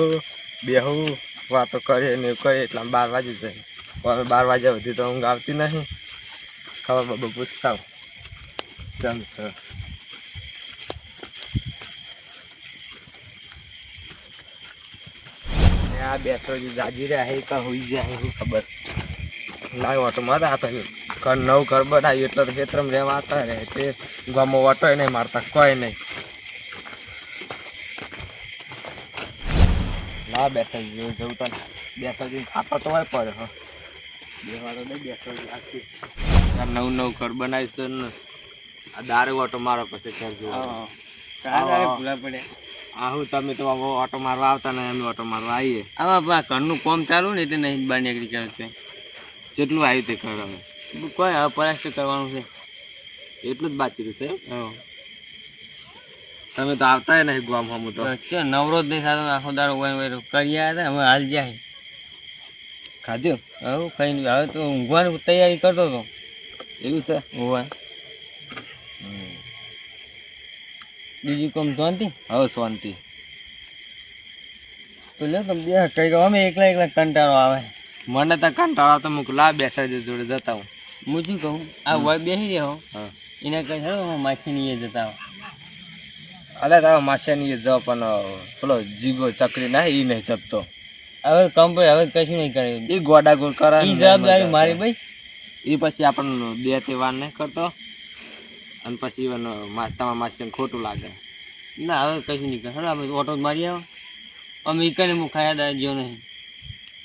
ખાવું બેહું વાતો કરીએ ને એવું કરીએ એટલે 12 વાગી જાય. હવે 12 વાગ્યા સુધી તો ઊંઘ આવતી નહીં. ખબર બાબા પૂછતા ચમ છે. આ બેસો જાજી રહ્યા એ કા હોઈ જાય એવું ખબર લાવ ઓટો મારતા હતા ઘર નવું ઘર બનાવ્યું એટલે તો ખેતરમાં રહેવા આવતા રહે તે ગામમાં ઓટોય નહીં મારતા કોઈ નહીં. ના બેસા જવું તને બેસા જઈને ખાતા તો હોય પડે હા બેવાડો નહીં બેસા આખી નવું નવું ઘર બનાવીશ ને આ દારૂ ઓટો મારો પછી ઘર જોવા ભૂલા પડે. આવું તમે તો ઓટો મારવા આવતા ને અમે ઓટો મારવા આવીએ. આમાં ઘરનું કામ ચાલુ ને એટલે નહીં બહાર નીકળી ગયો છે. જેટલું આવ્યું તે ઘર હવે કોઈ હવે પરાસ્ત કરવાનું છે એટલું જ બાકી રહ્યું છે. તમે તો આવતા નહીં ગામ હમું તો નવરો જ નહીં થતો આખો દાડો કરી આવ્યા હતા હવે હાલ જાય ખાધું હવે ખાઈને હવે તો ઊંઘવાની તૈયારી કરતો હતો. એવું છે હોવા બીજું કામ શાંતિ? હવે શાંતિ તો લે તમે બે કઈ અમે એકલા એકલા કંટાળો આવે. મને તો કંટાળો તો મૂક લા બેસાડી જોડે જતા હું શું કહું આ વય બેસી રહ્યો એને કઈ હેડો માછીની જતા હો. અલે તારા માછીની જ પણ પેલો જીગો ચકરી ના એ નહીં જપતો. હવે કંપની હવે કશું નહીં કરે એ ગોડા ગોળ કરે એ જવાબદારી મારી ભાઈ. એ પછી આપણને બે તહેવાર નહીં કરતો અને પછી તમારા માસીને ખોટું લાગે. ના હવે કશું નહીં કરે અમે ઓટો જ મારી આવો અમે ઈકને હું ખાયા દા જો નહીં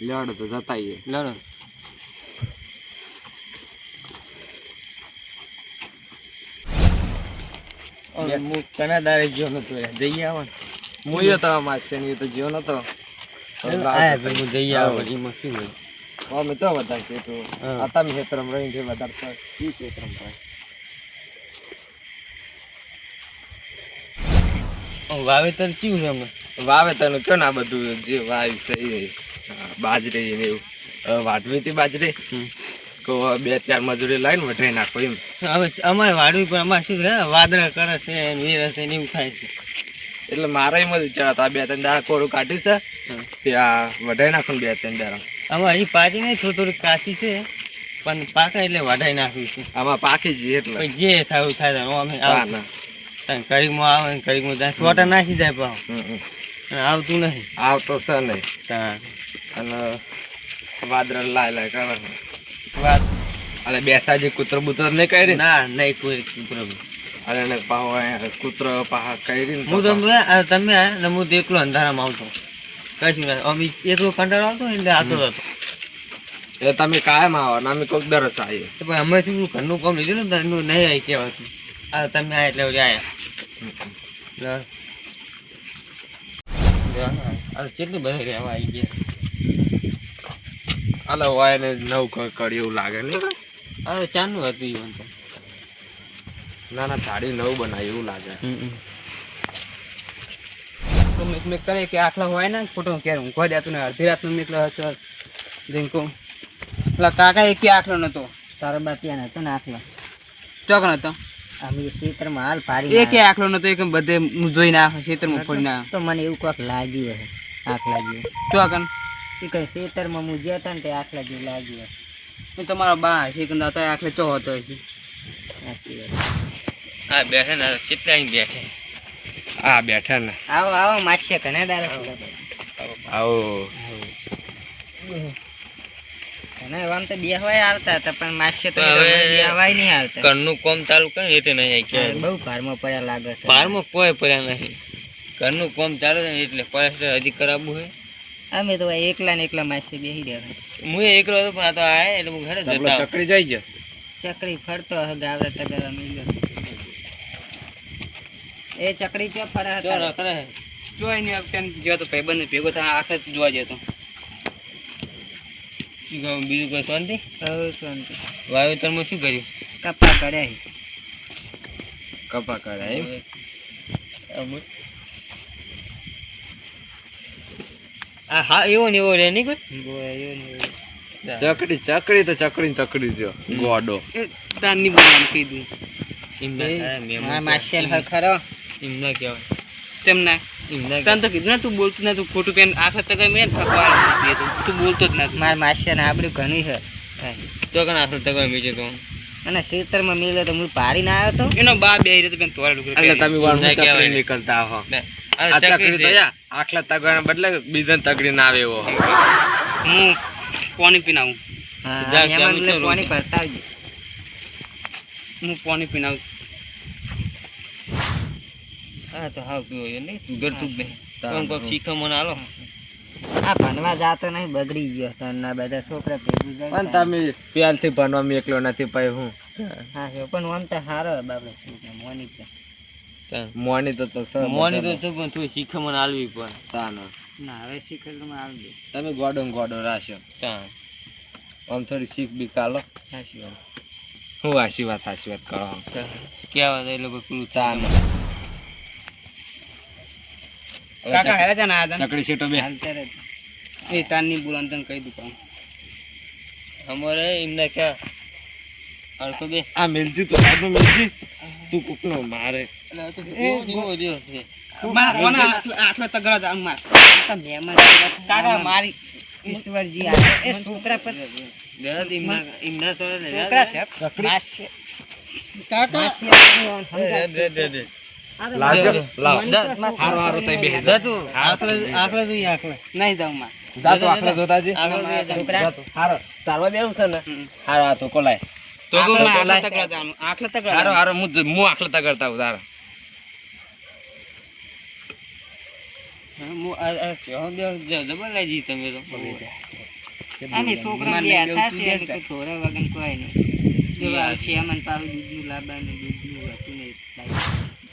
લેવડો તો જતાઈએ લેવડો. હું કના દાડે ગયો નતો જઈ આવો ને હું તો માસીને તો ગયો નતો હું જઈ આવો એમાં શું હોય અમે ચો વધારે છે તો તમે ખેતરમાં રહીને વધારે ઈ ખેતરમાં વાવેતર કેવું છે અમે વાવેતર નું કયો ને આ બધું જે વાવ્યું છે એ બાજરી ને એવું વાટવી હતી બાજરી તો 2-4 મજૂરી લાવીને વઢાઈ નાખો એમ. હવે અમારે વાડવી પણ અમારે શું છે વાદળા કરે છે વીર છે ને એવું થાય છે એટલે મારા એમ જ વિચાર હતા 2-3 દાડા કોરું કાઢ્યું છે ત્યાં વઢાઈ નાખો ને 2-3 દાડા. આમાં હજી પાકી નહીં થોડી કાચી છે પણ પાકા એટલે વઢાઈ નાખ્યું છે. આમાં પાકી જઈએ એટલે જે થાય થાય અમે કડીકમાં આવે કડીકમાં જાય છોટા નાખી જાય પાવ આવતું નહીં આવતો છે નહીં અને વાદળ લાય કરે વાત અલે બેસા જે કૂતરો બૂતરો નહીં કરી ના નહીં કોઈ કૂતરો અરે પાવ કૂતરો પાહા કરી હું તમે હું તો એકલો અંધારામાં આવતો કશું ના અમે એકલો કંટાળો આવતો એટલે આવતો હતો. એટલે તમે કાયમ આવો ને અમે કોઈક દરસ આવીએ પણ અમે શું ઘરનું કામ લીધું ને એનું નહીં આવી કહેવાતું આ તમે આ એટલે આવ્યા કેટલી બધા રહેવા આવી ગયા. હાલો હોય ને નવું કરી એવું લાગે ને હવે ચાનું હતું ઈવન તો ના ના થાળી નવું બનાવી એવું લાગે. મેં કરે કે આટલા હોય ને ખોટો ક્યારે ઊંઘવા દેતું ને અડધી રાતનું નીકળ્યો હતો જીંકો પેલા કાકા એક આખલો નતો તારા બાપિયા નતો ને આખલો ચોકન હતો અમે ક્ષેત્રમાં હાલ પારી એક આખલો નતો એક બધે જોઈને આ ક્ષેત્રમાં ફોડીને તો મને એવું કોક લાગ્યું હશે આખલા જેવું ચોકન એ કઈ ક્ષેત્રમાં હું જતા ને તે આખલા જેવું લાગ્યું હશે તમારા બા શેકંદા હતા આખલે ચો હતો હશે. હા બેઠે ને કેટલા બેઠે હા બેઠા ને આવો આવો માછે ઘણા દાડા આવો ઘણા આમ તો બેહવાય આવતા હતા પણ માછે તો બેહવાય નહીં આવતા. ઘરનું કામ ચાલુ કરે એટલે નહીં કે બહુ ભારમાં પડ્યા લાગે છે. ભારમાં કોઈ પડ્યા નહીં ઘરનું કામ ચાલુ ને એટલે પૈસા હજી કરાવવું હોય. અમે તો એકલા ને એકલા માછે બેસી રહ્યા હું એકલો હતો પણ આ તો આય એટલે હું ઘરે જતા ચકરી જાય છે ચકરી ફરતો ગાવડા તગરવા મળ્યો એ ચકરી ચો ફરા હતા કરે જોઈ ને કેમ જો તો ભાઈબંધ ભેગો થાય આખે જોવા જતો. બીજું કોઈ શાંતિ? હવે શાંતિ. વાવેતરમાં શું કર્યું? કપા કર્યા કપા કર્યા હા એવો ને એવો રે નહીં કોઈ ચકડી ચકડી તો ચકડી ચકડી જો ગોડો તારની નામ કીધું એમના માશેલ ખરો એમના કહેવાય તેમના તને તો કીધું ને તું બોલતું ના, તું ખોટું પેન આખા તગર મેં થકવા તું બોલતો જ નથી. મારા માસિયા ને આબરૂ ઘણી છે તો કણ આખા તગર મેં તો અને ખેતરમાં મિલે તો હું પાડી ના આવ્યો તો એનો બા બે રીતે પેન તોરા ડુકર એટલે તમે વાળું ચકડી નીકળતા હો આ ચકડી તો યા આખલા તગડા બદલે બીજા તગડી ના આવે એવો હું પાણી પીનાવું. હા એમાં એટલે પાણી ભરતા આવજો. હું પાણી પીનાવું. હા તો હાવ પીવો એ નહીં તું ઘરતું જ નહીં. કોણ કોક શીખો મને હાલો. આ ભણવા જાતો નહીં, બગડી ગયો તો ના બધા છોકરા ભેગું જાય. પણ તમે પ્યાલથી ભણવામાં એકલો નથી પાય હું હા પણ આમ તો સારો બાબા છોકરા મોની મોની તો મોની તો છે પણ તું શીખો મને હાલવી પણ તાનો ના હવે શીખેલું આવજો. તમે ગોડો રાખ્યો ત્યાં આમ થોડી શીખ બી કાલો સાચી વાત. હું આશીર્વાદ કરો કેવા એ લોકો પેલું તાનો કાકા હેરા છે ને આ ચકડી સીટો બે હાલ ત્યારે એ તારની બોલાન તને કહી દઉં અમારે એમને ક્યાં અડકો બે આ મિલજી તો સાહેબ મિલજી તું કુકનો મારે આટલો તગડા જાણ માર તો મહેમાન કાકા મારી ઈશ્વરજી આવે એ છોકરા પર એમના છોકરા છે માસી કાકા માસી આપણને સમજાય. દે લાજો લાવ હારો તઈ બેહી જા તું આખલા જોઈ આખલા નહીં જાઉં માં જા તો આખલા જોતાજી છોકરા હારો તારવા બેવું છે ને હારો આ તો કોલાય તો આખલા તગડા જાણ આખલા તગડા હારો હું આખલા તગડતા હું તારો જબર લઈ જી તમે તો અમે છોકરા બે હતા છે એટલે થોડા વગન કોઈ નહીં જેવા શ્યામન પાછું દૂધનું લાવવાનું દૂધનું હતું ને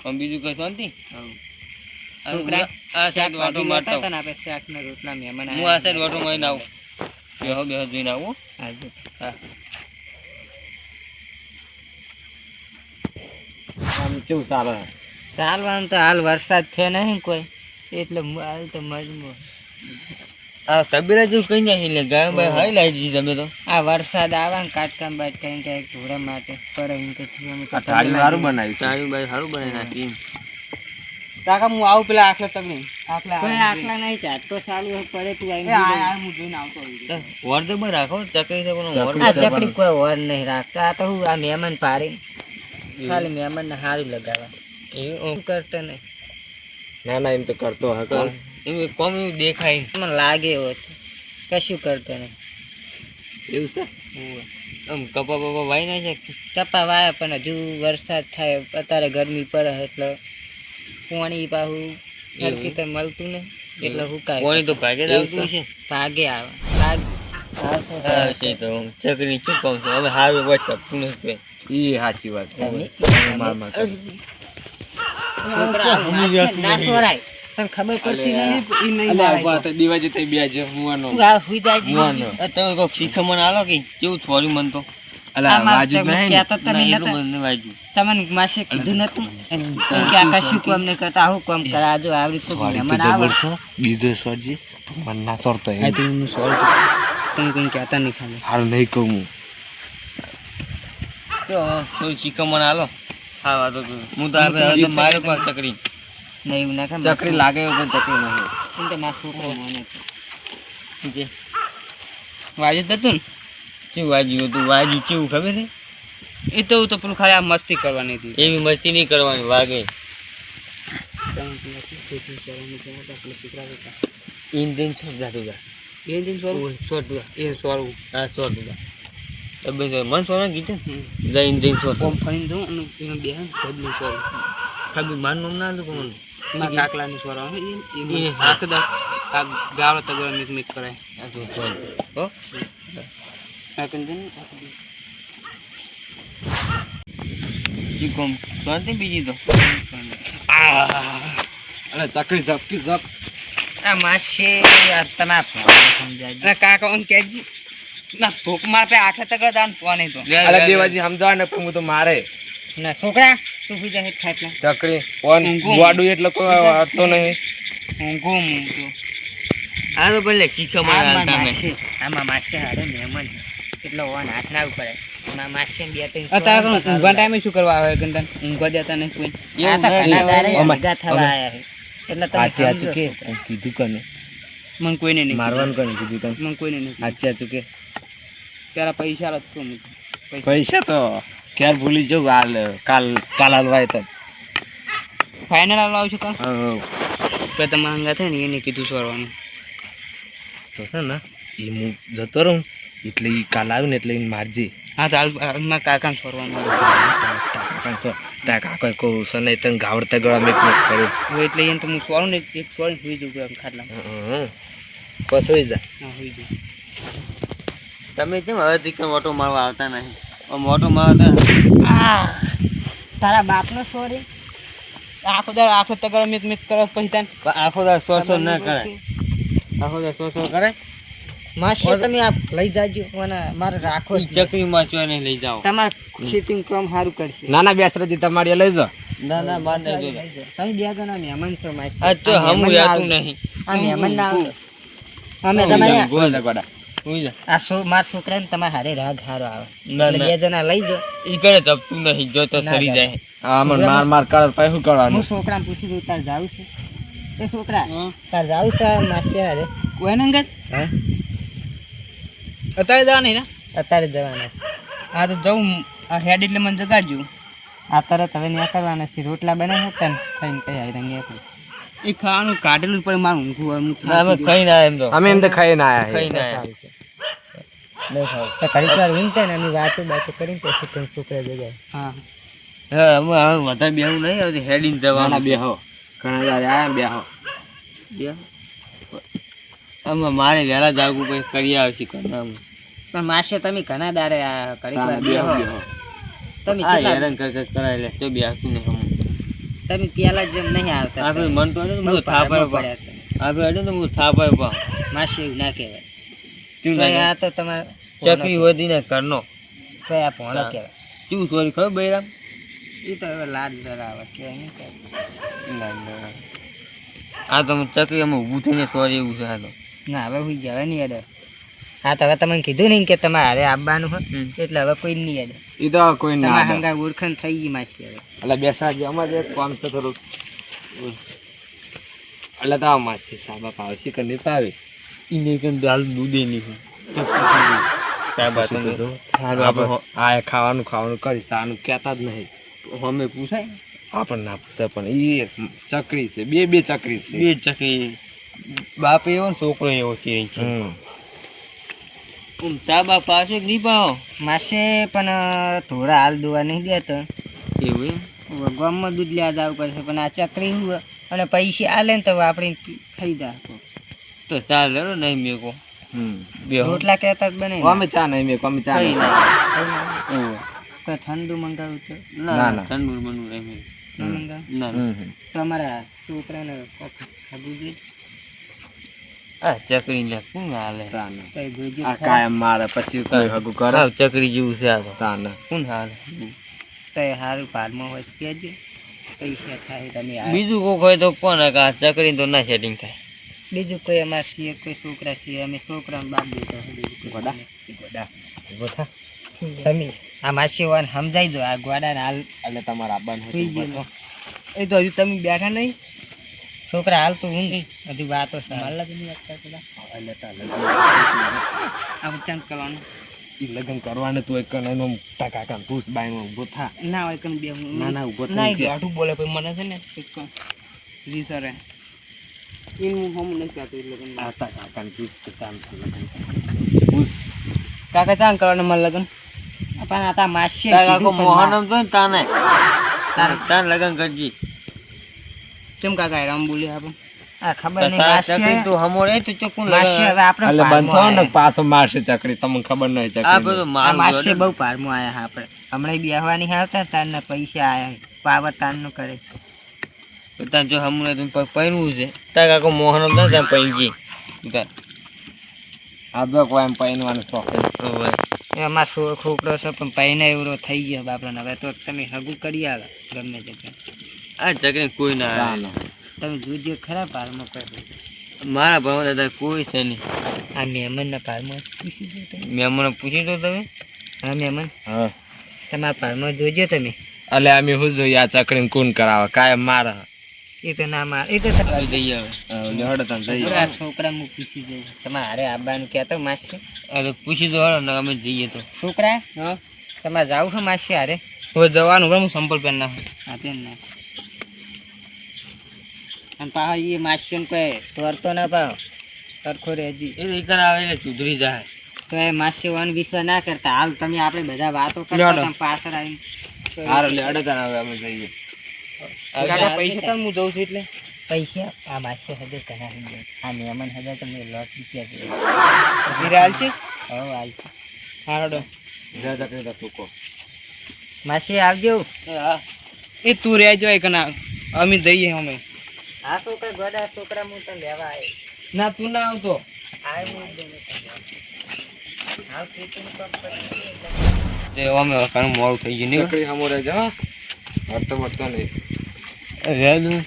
પણ બીજું કઈ શાંતિ છોકરા આ સાઈડ વાટો મારતા હતા ને આપણે શાકના રોટલા મહેમાન હું આ સાઈડ વાટો મારીને આવું બેહો જોઈને આવું આજે હા આમ કેવું સારો ચાલવાનું તો હાલ વરસાદ છે નહીં કોઈ એટલે હાલ તો મજમો આ તબેલા જેવું કઈ જાય એટલે ગાય બાય હાઈ લાવી દીધી તમે તો આ વરસાદ આવે ને કાટકામ બાટકામ ક્યાંક ધોરા માટે કરે એમ કે થાળી સારું બનાવ્યું છે સારું બાય સારું બનાવી નાખી કાકા હું આવું પેલા આખલા તક નહીં આખલા નહીં ચાટકો ચાલુ પડે તું હું જોઈને આવતો વર તો રાખો ચકરી છે પણ આ ચકડી કોઈ વર નહીં રાખતા આ તો હું આ મહેમાન પાડી ખાલી મહેમાન ને સારું લગાવવા શું કરતો નહીં ના એમ તો કરતો હતો એમ કોમ એવું દેખાય મને લાગે એવો છે કશું કરતો નહીં એવું છે આમ કપા બપા વાઈ ના છે કપા વાયા પણ હજુ વરસાદ થાય અત્યારે ગરમી પડે એટલે પાણી પાછું હરકી તો મળતું નહીં એટલે હુકાય પાણી તો ભાગે જ આવતું છે ભાગે આવે ભાગે હા છે તો ચકરી શું કહું છું હવે હારું વચ્ચે પુનઃ ઈ સાચી વાત છે મારમાં ના છોડાય તને ખબર પડતી નહીં દિવાજી તે બેજ મુવાનો તું આ હુઈ જાય મુવાનો તમે કોઈ શીખમણ આલો કે કેવું થોડું મન તો અલા વાજુ નહીં કહેતા તમે એટલું નતા મને વાજુ તમને માસે કીધું નતું કે આ કશું કામ નહીં કરતા આવું કામ કરે આજો આવડી તો મહેમાન આવે બીજો સોરજી મન ના સોરતો આ તું હું સોળ તમે કોઈ કહેતા નહીં ખાલી હારું નહીં કહું હું તો કોઈ શીખમણ આલો હા વાતો હું તો આવે મારે પણ ચકરી નહીં એવું ના કામ ચકરી લાગે એવું પણ ચકરી નહીં એમ તો મારા છોકરો મને જે વાજુ હતું ને કેવું વાજ્યું હતું વાજ્યું કેવું ખબર છે એ તો પેલું ખાલી આ મસ્તી કરવાની હતી એવી મસ્તી નહીં કરવાની વાગે ઇન્જિન છોડ જાતું જા ઇન્જિન છોડ એ સોરવું હા સોર દીધા મન સોર કીધું જા ઇન્જિન છોડ ઓમ ફરીને જવું અને એમાં બે ઢબલું સોર ખાલી માનનું ના હતું કોણ મારા કાકલાનું સોર આખ દા આ ગાવડા તગડા મિક કરાય આ તો સોર હો આ કંજન કી કોમ શાંતિ બીજી તો અરે ચકરી ઝપકી ઝપ આ માસે તમારા સમજાય અને કાકા ઓન કેજી ના ભૂખ માર પે આઠે તગડા દાન પોને તો અરે દેવાજી સમજાવ ને હું તો મારે ના છોકરા તું હુઈ જાય ખાટલા ચકરી ઓન ગોડું એટલે કોઈ અડતો નહીં ઊંઘું તો આ તો ભલે શીખવા આમાં મળે માસે આમાં માસે હારે મહેમાન એટલે ઓન હાથ ના પડે આમાં માસે બે ત્રણ અત્યારે ઊંઘવા ટાઈમે શું કરવા આવે કંદન ઊંઘવા દેતા નહીં કોઈ આ તો ઘણા દાડે ભેગા થવા આયા છે એટલે તમે સાચી સાચું સમજો કે છો. કીધું કને મને કોઈને નહીં મારવાનું કને કીધું તને મને કોઈને નહીં સાચી સાચું કે ત્યારે પૈસા લખતો હું પૈસા તો ક્યારે ભૂલી જાઉં કાલ હાલવાય તો ફાઇનલ આવશે કાલ તો તમારા હંગા થાય ને એને કીધું સોરવાનું તો છે ને એ હું જતો રહું એટલે એ કાલ આવ્યું ને એટલે એને મારજી હા તો હાલમાં કાકાને સોરવાનું ત્યાં કાકા કહું સને તને ગાવડતા ગળા મેક કર્યું હવે એટલે એને તો હું સોરું ને એક સોરી સુઈ જઉં ખાટલા પસવી જા હા સુઈ જઉં તમે કેમ હવે કે મોટો મારવા આવતા નહીં મોટો મારવા તારા બાપનો સોરી આખો તગર મિત કરો પછી તને આખો દાર સો ના કરાય આખો દાર સો કરે માસી તમે આપ લઈ જાજો મને મારે રાખો ઈ ચકરી માં ચો નહીં લઈ જાઓ તમારે ખેતી કામ સારું કરશે ના ના બેસરાજી તમારી લઈ જાઓ ના ના બાર નહીં લઈ જાઓ તમે બે જણા મહેમાન છો માસી આ તો હમું યાતું નહીં આ મહેમાન ના આવે અમે તમારે ગોળ ગોડા ઉઈ જા આ મારા છોકરાને તમારે હારે રાગ હારો આવે ના એટલે બે જણા લઈ જાઓ ઈ કરે જપતું નહીં જો તો ના, સરી ના. જાય આમન માર કર પછી શું કરવાનું હું છોકરાને પૂછી દઉં તાર જાવું છે એ છોકરા તાર જાવું છે માસી હારે કોઈને અંગત હા અત્યારે જવા નહીં ને અત્યારે જવાના હા તો જવું આ હેડ એટલે મને જગાડજો આ તરત હવે ન્યા કરવાના છે રોટલા બનાવ હતા ને ખાઈને કઈ આવી રંગે એ ખાવાનું કાઢેલું પર મારું અમે ખાઈ ના એમ તો અમે એમ તો ખાઈ ના આયા ખાઈ ના આયા તો ઘડીક વાર ઊંઘતા ને અમે વાતો કરીને પછી તમે છોકરા જગ્યાએ હા હા અમે વધારે બેહું નહીં હવે હેડીને જવાનું બેહો ઘણા દાડે આયા બેહો અમે મારે વહેલા જાગવું પછી કરી આવશે કનામ પણ માસે તમે ઘણા દાડે આ ઘડીક વાર બેહો તમે આ કેટલા હેરાન કરાય લે તો બેહતું નહીં હમ તમે પેલા જેમ નહીં આવતા આપણે મન તો બહુ હું થાપાય પડ્યા તમે. આપણે અડે તો હું થાપાય પા માસી એવું ના કહેવાય શું તો લાગે? આ તો તમારે ચકરી વધીને કરનો તો આ ભોણો કહેવાય શું સોરી ખબર બૈરામ એ તો હવે લાડ ડરાવે કે નહીં કે આ તો ચકરી અમે ઊભું થઈને સોરી એવું છે આ તો ના હવે હુઈ જવાય નહીં અડે હા તો હવે તમને કીધું નહીં કે તમારે હારે આવવાનું હોય હમ. એટલે હવે કોઈ નહીં અડે એ તો કોઈ તમારા હંગા ઓળખાણ થઈ ગઈ માસી હવે એટલે બેસા જે અમારે એક કામ તો થોડું એટલે તો માસી સાબા પાવે છે કે નહીં પાવે એને કેમ દાલ દૂધે નહીં આ ખાવાનું કરી સાનું કહેતા જ નહીં અમે પૂછાય આપણને ના પૂછાય પણ એ ચકરી છે બે ચકરી છે બે ચકરી બાપ એવો ને છોકરો એવો છે ચા બા પાછો નહીં પાવો માસે પણ થોડા હાલ દોવા નહીં દેતો એવું ગામમાં દૂધ લેવા જવું પડશે પણ આ ચકરી હું અને પૈસા આલે ને તો આપણે ખાઈ જા તો ચાલે નહીં મેકો રોટલા કહેતા જ બને અમે ચા નહીં મેકો અમે ચા નહીં તો ઠંડુ મંગાવું તો ના ના ઠંડુ બનવું નહીં ન મંગાવું ના તો અમારા છોકરાને ખાધું જોઈએ આ ચકરી ને કોણ હાલે તો એ જોજો આ કાયમ મારે પછી કઈ હગું કરે ચકરી જેવું છે આ તો તાને કોણ હાલે તો એ સારું ભાડમાં હોય તો કહેજો પૈસા થાય તમે બીજું કોઈ હોય તો કોણ આ ચકરી તો ના સેટિંગ થાય બીજું કોઈ અમારા છીએ કોઈ છોકરા છીએ અમે છોકરાને બાપ દેતો ગોડા ગોડા તમે આ માસી વાન સમજાઈ દો આ ગોડાને હાલ એટલે તમારા આબાનું સુઈ ગયેલો. એ તો હજુ તમે બેઠા નહીં છોકરા હાલ તો ઊંઘ હજુ વાતો છે આ બચ્ચાને કરવાનું ઈ લગન કરવાનું તું એક એનો મોટા કાકા પૂછ બાઈનો ઊભો થા ના હોય કન બે ના ના ઊભો ના થઈ બેઠું બોલે પછી મને છે ને જી સર એનું હમ નથી કહેતો એટલે લગન આતા કાકાને પૂછ કે તાન લગન પૂછ કાકા ચાંગ કરવાનું મને લગન પણ આ તા માસી તારા કાકો મોહનમ તો તાને તાન લગન કરજી કેમ કાકા રામ બોલ્યા આપણે આ ખબર નહીં તારા માસી ચકરી તું હમોરે તો ચોકું માસી હવે આપણે એટલે બંધો પારમાં ને આયા. પાછો મારશે ચકરી તમને ખબર નહીં ચકરી આ બધું આ માસી બહુ પારમાં આયા હા આપણે હમણાં બેહવાની આવતા તારના પૈસા આયા પાવર તાનનું કરે તાન જો હમણે તું પૈણવું છે તાર કાકો મોહનમ તો ત્યાં પૈણજી આ તો કોઈ એમ પૈણવાનો શોખ હોય એમાં છોકરો છે પણ પૈને એવડો થઈ ગયો બાપરાને હવે તો તમે હગું કરી આવે ગમે તે આ ચકરી કોઈ ના આવે તમે જોજો ખરા પારમાં કરો મારા ભાવ દાદા કોઈ છે નહીં આ મહેમાનના પારમાં પૂછી દો તમે મેં મને પૂછી દો તમે હા મહેમાન હા તમારા પારમાં જોજો તમે એટલે અમે શું જોઈએ આ ચકડીને કોણ કરાવે કાયમ મારા એ તો ના માર એ તો આવી જઈએ હવે લેવાડો તને જઈએ છોકરા છોકરા હું પૂછી જઉં તમારે હારે આવવાનું કહેતો માસી અરે પૂછી દો હાલો ને અમે જઈએ તો છોકરા હા તમારે જાવું છે માસી હારે હવે જવાનું હું સંપલ પેન નાખું હા તેમ ના અને પાછો એ માસીને કોઈ તોરતો ના પાવ સરખો રહેજી એ રીકર આવે એટલે સુધરી જાય તો એ માસી વન વિશ્વાસ ના કરતા હાલ તમે આપણે બધા વાતો લેવડો. કરતા હતા, પાછળ આવીને હારો લેવાડો તને હવે અમે જઈએ કાકા પૈસા તો હું દઉં છું એટલે પૈસા આ માસી હજે કના હજે આ મહેમાન હજે તમે લોટ રૂપિયા દે ધીરે હાલશે હવે હાલશે હારોડો જા ચકડી તા તું કો માસી આવજો હા એ તું રહેજો એ કના અમે જઈએ અમે આ છોકરા ગોડા છોકરા હું તને લેવા આવ્યો ના તું ના આવતો આ હું હાલ ખેતીનું કામ કરી એ અમે ઘણું મોડું થઈ ગયું નહીં ચકડી સામો રહેજે હા હરતો મરતો નહીં રેદું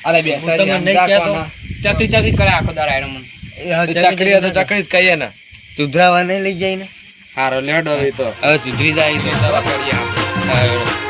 અરે બે હું તમને નહીં કહેતો. ચકરી ચકરી કરે આખો દાડો આયરો મને ચકડી હોય તો ચકડી જ કહીએ ને સુધરાવા નહીં લઈ જાય ને હારો લેડો હવે તો હવે સુધરી જાય તો દવા કરીએ આપણે. હા.